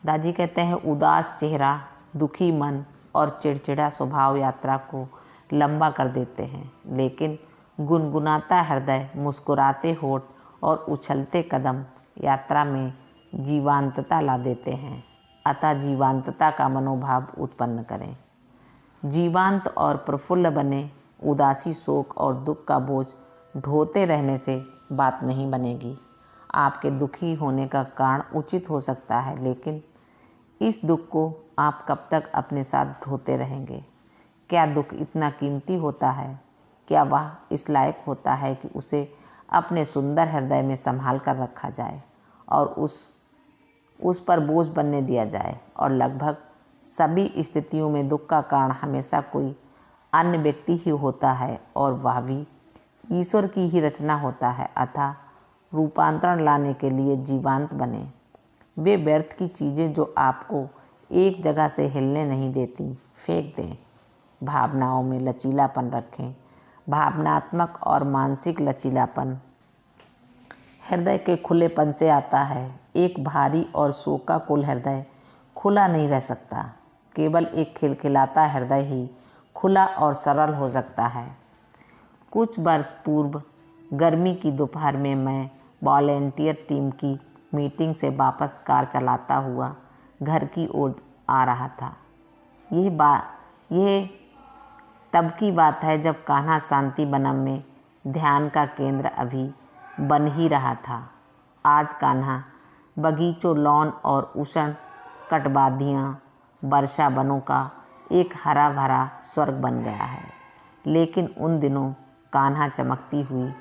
दादी कहते हैं, उदास चेहरा, दुखी मन और चिड़चिड़ा स्वभाव यात्रा को लंबा कर देते हैं, लेकिन गुनगुनाता हृदय, मुस्कुराते होठ और उछलते कदम यात्रा में जीवंतता ला देते हैं। अतः जीवंतता का मनोभाव उत्पन्न करें। जीवंत और प्रफुल्ल बने। उदासी, शोक और दुख का बोझ ढोते रहने से बात नहीं बनेगी। आपके दुखी होने का कारण उचित हो सकता है, लेकिन इस दुख को आप कब तक अपने साथ ढोते रहेंगे? क्या दुख इतना कीमती होता है? क्या वह इस लायक होता है कि उसे अपने सुंदर हृदय में संभाल कर रखा जाए और उस पर बोझ बनने दिया जाए? और लगभग सभी स्थितियों में दुख का कारण हमेशा कोई अन्य व्यक्ति ही होता है, और वह भी ईश्वर की ही रचना होता है। अतः रूपांतरण लाने के लिए जीवंत बने। वे व्यर्थ की चीज़ें जो आपको एक जगह से हिलने नहीं देती, फेंक दें। भावनाओं में लचीलापन रखें। भावनात्मक और मानसिक लचीलापन हृदय के खुलेपन से आता है। एक भारी और शोकाकुल हृदय खुला नहीं रह सकता। केवल एक खिलखिलाता हृदय ही खुला और सरल हो सकता है। कुछ वर्ष पूर्व गर्मी की दोपहर में मैं वॉलेंटियर टीम की मीटिंग से वापस कार चलाता हुआ घर की ओर आ रहा था। यह तब की बात है जब कान्हा शांति वनम में ध्यान का केंद्र अभी बन ही रहा था। आज कान्हा बगीचों, लॉन और उष्ण कटवादियाँ, वर्षा वनों का एक हरा भरा स्वर्ग बन गया है। लेकिन उन दिनों कान्हा चमकती हुई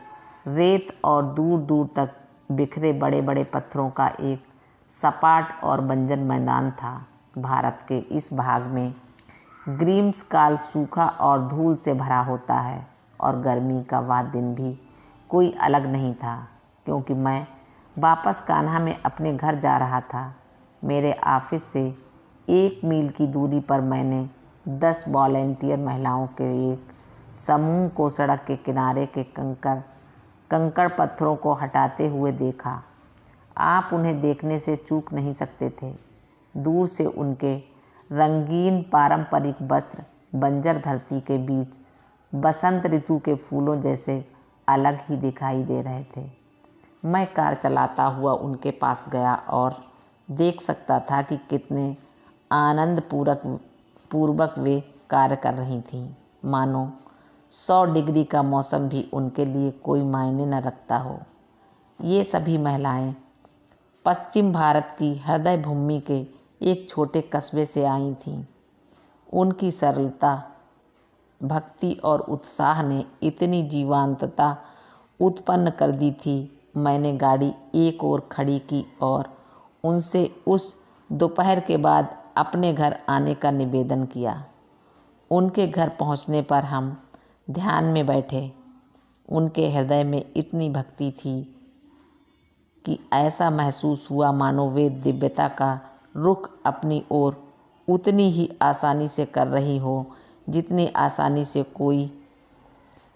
रेत और दूर दूर तक बिखरे बड़े बड़े पत्थरों का एक सपाट और बंजर मैदान था। भारत के इस भाग में ग्रीष्मकाल सूखा और धूल से भरा होता है, और गर्मी का वह दिन भी कोई अलग नहीं था, क्योंकि मैं वापस कान्हा में अपने घर जा रहा था। मेरे ऑफिस से 1 मील की दूरी पर मैंने 10 वॉलेंटियर महिलाओं के एक समूह को सड़क के किनारे के कंकड़ पत्थरों को हटाते हुए देखा। आप उन्हें देखने से चूक नहीं सकते थे। दूर से उनके रंगीन पारंपरिक वस्त्र बंजर धरती के बीच बसंत ऋतु के फूलों जैसे अलग ही दिखाई दे रहे थे। मैं कार चलाता हुआ उनके पास गया और देख सकता था कि कितने आनंद पूर्वक वे कार्य कर रही थीं, मानो 100 डिग्री का मौसम भी उनके लिए कोई मायने न रखता हो। ये सभी महिलाएं पश्चिम भारत की हृदय भूमि के एक छोटे कस्बे से आई थीं। उनकी सरलता, भक्ति और उत्साह ने इतनी जीवंतता उत्पन्न कर दी थी। मैंने गाड़ी एक ओर खड़ी की और उनसे उस दोपहर के बाद अपने घर आने का निवेदन किया। उनके घर पहुंचने पर हम ध्यान में बैठे। उनके हृदय में इतनी भक्ति थी कि ऐसा महसूस हुआ मानो वे दिव्यता का रुख अपनी ओर उतनी ही आसानी से कर रही हो जितनी आसानी से कोई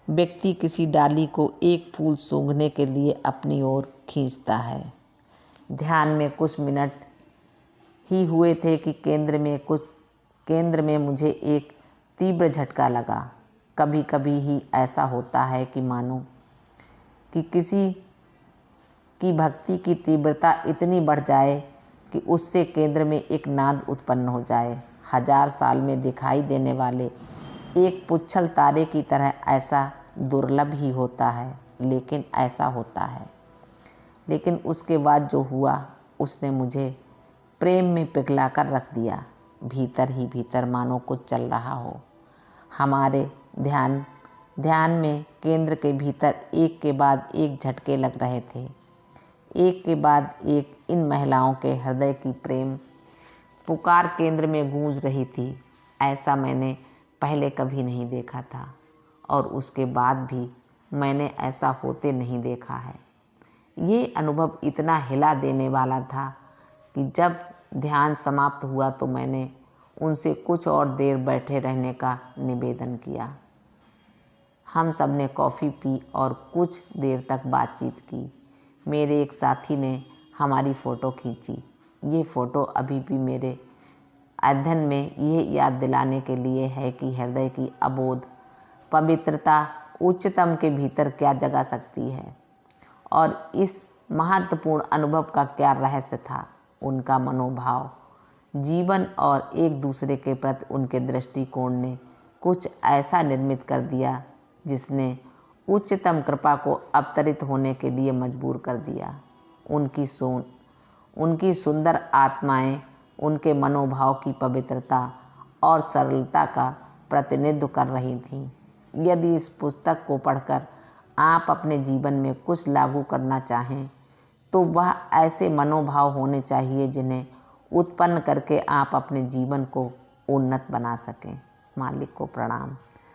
व्यक्ति किसी डाली को एक फूल सूंघने के लिए अपनी ओर खींचता है। ध्यान में कुछ मिनट ही हुए थे कि केंद्र में मुझे एक तीव्र झटका लगा। कभी कभी ही ऐसा होता है कि मानो कि किसी की भक्ति की तीव्रता इतनी बढ़ जाए कि उससे केंद्र में एक नाद उत्पन्न हो जाए। 1000 साल में दिखाई देने वाले एक पुच्छल तारे की तरह ऐसा दुर्लभ ही होता है, लेकिन ऐसा होता है। लेकिन उसके बाद जो हुआ उसने मुझे प्रेम में पिघला कर रख दिया। भीतर ही भीतर मानो कुछ चल रहा हो। हमारे ध्यान में केंद्र के भीतर एक के बाद एक झटके लग रहे थे। एक के बाद एक इन महिलाओं के हृदय की प्रेम पुकार केंद्र में गूंज रही थी। ऐसा मैंने पहले कभी नहीं देखा था, और उसके बाद भी मैंने ऐसा होते नहीं देखा है। ये अनुभव इतना हिला देने वाला था कि जब ध्यान समाप्त हुआ तो मैंने उनसे कुछ और देर बैठे रहने का निवेदन किया। हम सब ने कॉफ़ी पी और कुछ देर तक बातचीत की। मेरे एक साथी ने हमारी फ़ोटो खींची। ये फ़ोटो अभी भी मेरे अध्ययन में यह याद दिलाने के लिए है कि हृदय की अबोध पवित्रता उच्चतम के भीतर क्या जगा सकती है और इस महत्वपूर्ण अनुभव का क्या रहस्य था। उनका मनोभाव, जीवन और एक दूसरे के प्रति उनके दृष्टिकोण ने कुछ ऐसा निर्मित कर दिया जिसने उच्चतम कृपा को अवतरित होने के लिए मजबूर कर दिया। उनकी सुंदर आत्माएं उनके मनोभाव की पवित्रता और सरलता का प्रतिनिधित्व कर रही थीं। यदि इस पुस्तक को पढ़कर आप अपने जीवन में कुछ लागू करना चाहें तो वह ऐसे मनोभाव होने चाहिए जिन्हें उत्पन्न करके आप अपने जीवन को उन्नत बना सकें। मालिक को प्रणाम।